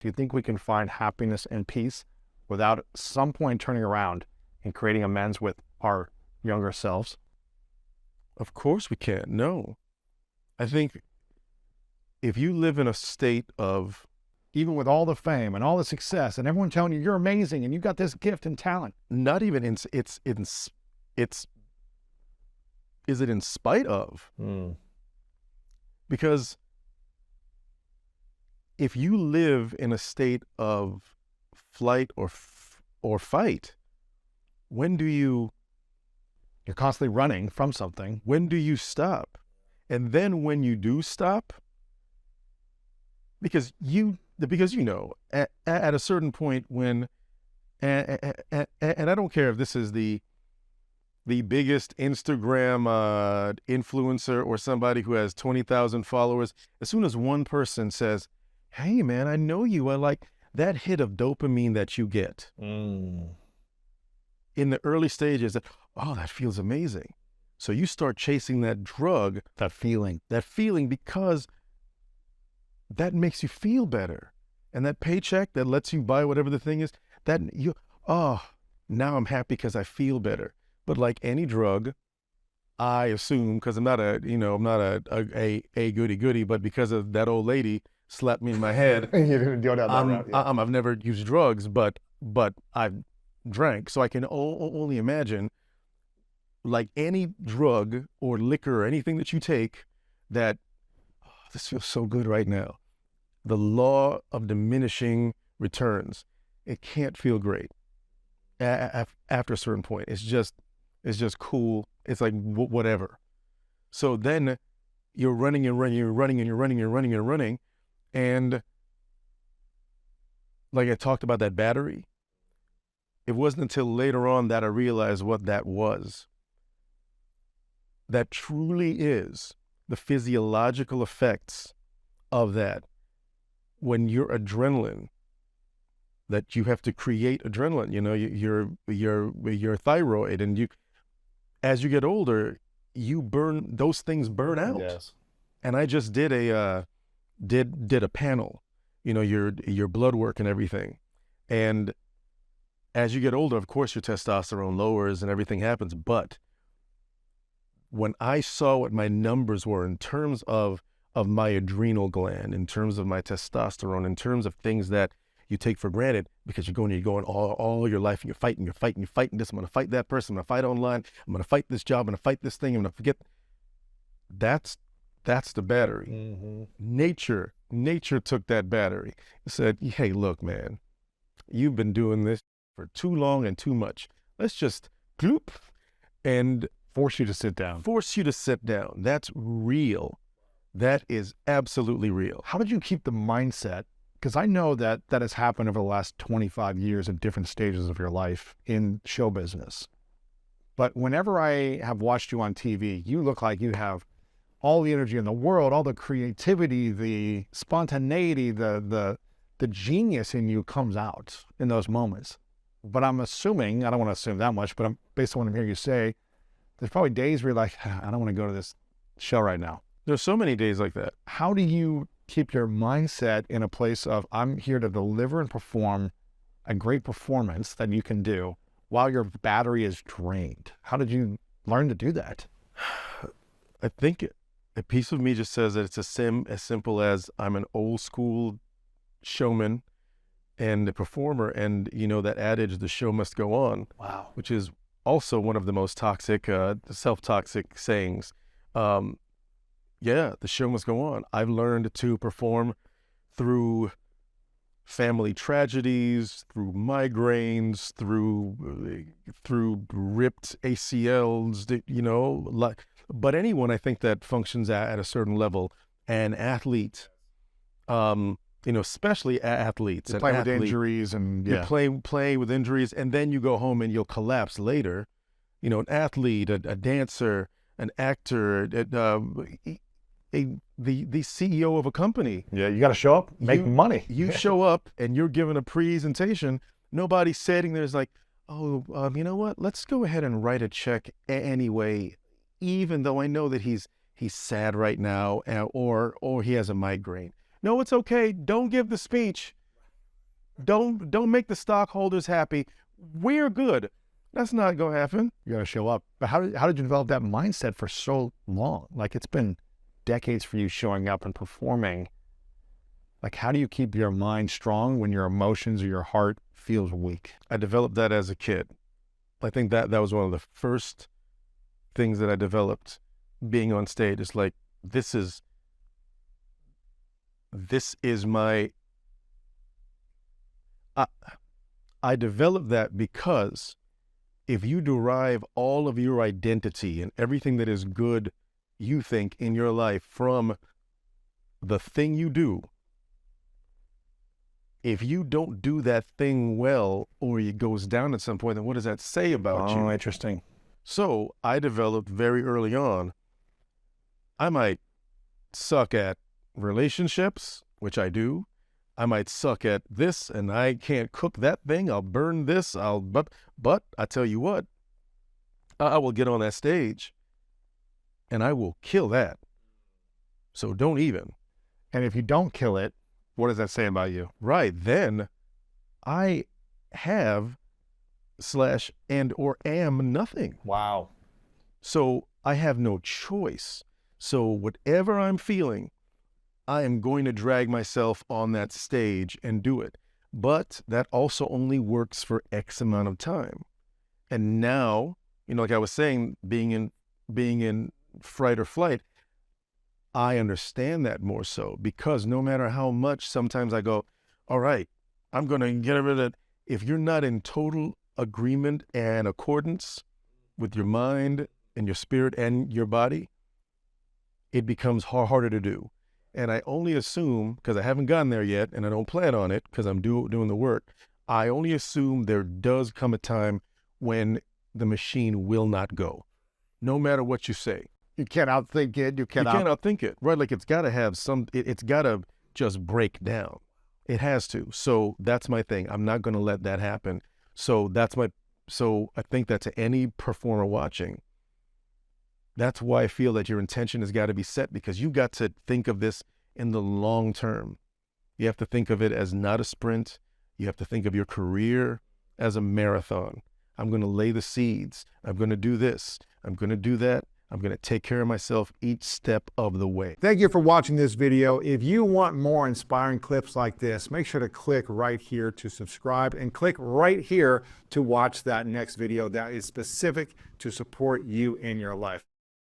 Do you think we can find happiness and peace without at some point turning around and creating amends with our younger selves? Of course we can. No. I think if you live in a state of, Even with all the fame and all the success and everyone telling you you're amazing and you got this gift and talent. not even it's is it in spite of? Because if you live in a state of flight or fight, when do you You're constantly running from something. when do you stop? And then when you do stop, because at a certain point when and I don't care if this is the biggest Instagram influencer or somebody who has 20,000 followers, as soon as one person says, "Hey man, I know you," I like that hit of dopamine that you get in the early stages. Oh, that feels amazing. So you start chasing that drug, That feeling. because that makes you feel better. And that paycheck that lets you buy whatever the thing is, now I'm happy because I feel better. But like any drug, I assume, because I'm not a goody goody, but because of that old lady slapped me in my head, You didn't go down that route. Yeah. I've never used drugs, but I've drank, so I can only imagine, like any drug or liquor or anything that you take, that this feels so good right now. The law of diminishing returns. It can't feel great after a certain point. It's just cool. It's like whatever. So then you're running and running, you're running and you're running, you're running and running. And like I talked about that battery, it wasn't until later on that I realized what that was. That truly is the physiological effects of that. When your adrenaline, that you have to create adrenaline, your thyroid, and as you get older, those things burn out. Yes. And I just did a panel, your blood work and everything. And as you get older, of course, your testosterone lowers and everything happens. But when I saw what my numbers were in terms of my adrenal gland, in terms of my testosterone, in terms of things that you take for granted because you're going all your life and you're fighting this. I'm going to fight that person. I'm going to fight online. I'm going to fight this job. I'm going to fight this thing. I'm going to forget. That's the battery. Mm-hmm. Nature took that battery. It said, hey, look, man, you've been doing this for too long and too much. Let's just gloop and Force you to sit down. That's real. That is absolutely real. How did you keep the mindset? Because I know that has happened over the last 25 years in different stages of your life in show business. But whenever I have watched you on TV, you look like you have all the energy in the world, all the creativity, the spontaneity, the genius in you comes out in those moments. But I'm assuming, I don't want to assume that much, but based on what I'm hearing you say, there's probably days where you're like, I don't want to go to this show right now. There's so many days like that. How do you keep your mindset in a place of, I'm here to deliver and perform a great performance that you can do while your battery is drained? How did you learn to do that? I think a piece of me just says that it's as simple as I'm an old school showman and a performer, and that adage, the show must go on. Wow. Which is also one of the most toxic, self-toxic sayings. The show must go on. I've learned to perform through family tragedies, through migraines, through ripped ACLs, but anyone I think that functions at a certain level, an athlete, especially athletes. Playing with injuries and you play with injuries, and then you go home and you'll collapse later. An athlete, a dancer, an actor, the CEO of a company. Yeah, you got to show up, make money. You show up and you're giving a presentation. Nobody's sitting there's like, you know what? Let's go ahead and write a check anyway, even though I know that he's sad right now, or he has a migraine. No, it's okay. Don't give the speech. Don't make the stockholders happy. We're good. That's not gonna happen. You got to show up. But how did you develop that mindset for so long? Like, it's been decades for you showing up and performing. Like, how do you keep your mind strong when your emotions or your heart feels weak? I developed that as a kid. I think that was one of the first things that I developed being on stage. It's like, this is my, I developed that because if you derive all of your identity and everything that is good, you think, in your life from the thing you do, if you don't do that thing well, or it goes down at some point, then what does that say about you? Oh, interesting. So I developed very early on, I might suck at relationships, which I do. I might suck at this, and I can't cook that thing. I'll burn this. But I tell you what, I will get on that stage, and I will kill that. So don't even. And if you don't kill it, what does that say about you? Right, then I have / and or am nothing. Wow. So I have no choice. So whatever I'm feeling, I am going to drag myself on that stage and do it. But that also only works for X amount of time. And now, like I was saying, being in fright or flight, I understand that more so, because no matter how much, sometimes I go, all right, I'm going to get rid of it. If you're not in total agreement and accordance with your mind and your spirit and your body, it becomes harder to do. And I only assume, because I haven't gotten there yet, and I don't plan on it because I'm doing the work, I only assume there does come a time when the machine will not go, no matter what you say. You can't outthink it. You can't outthink it, right? Like, it's got to have it's got to just break down. It has to. So that's my thing. I'm not going to let that happen. So I think that to any performer watching, that's why I feel that your intention has got to be set, because you got to think of this in the long term. You have to think of it as not a sprint. You have to think of your career as a marathon. I'm going to lay the seeds. I'm going to do this. I'm going to do that. I'm going to take care of myself each step of the way. Thank you for watching this video. If you want more inspiring clips like this, make sure to click right here to subscribe, and click right here to watch that next video that is specific to support you in your life.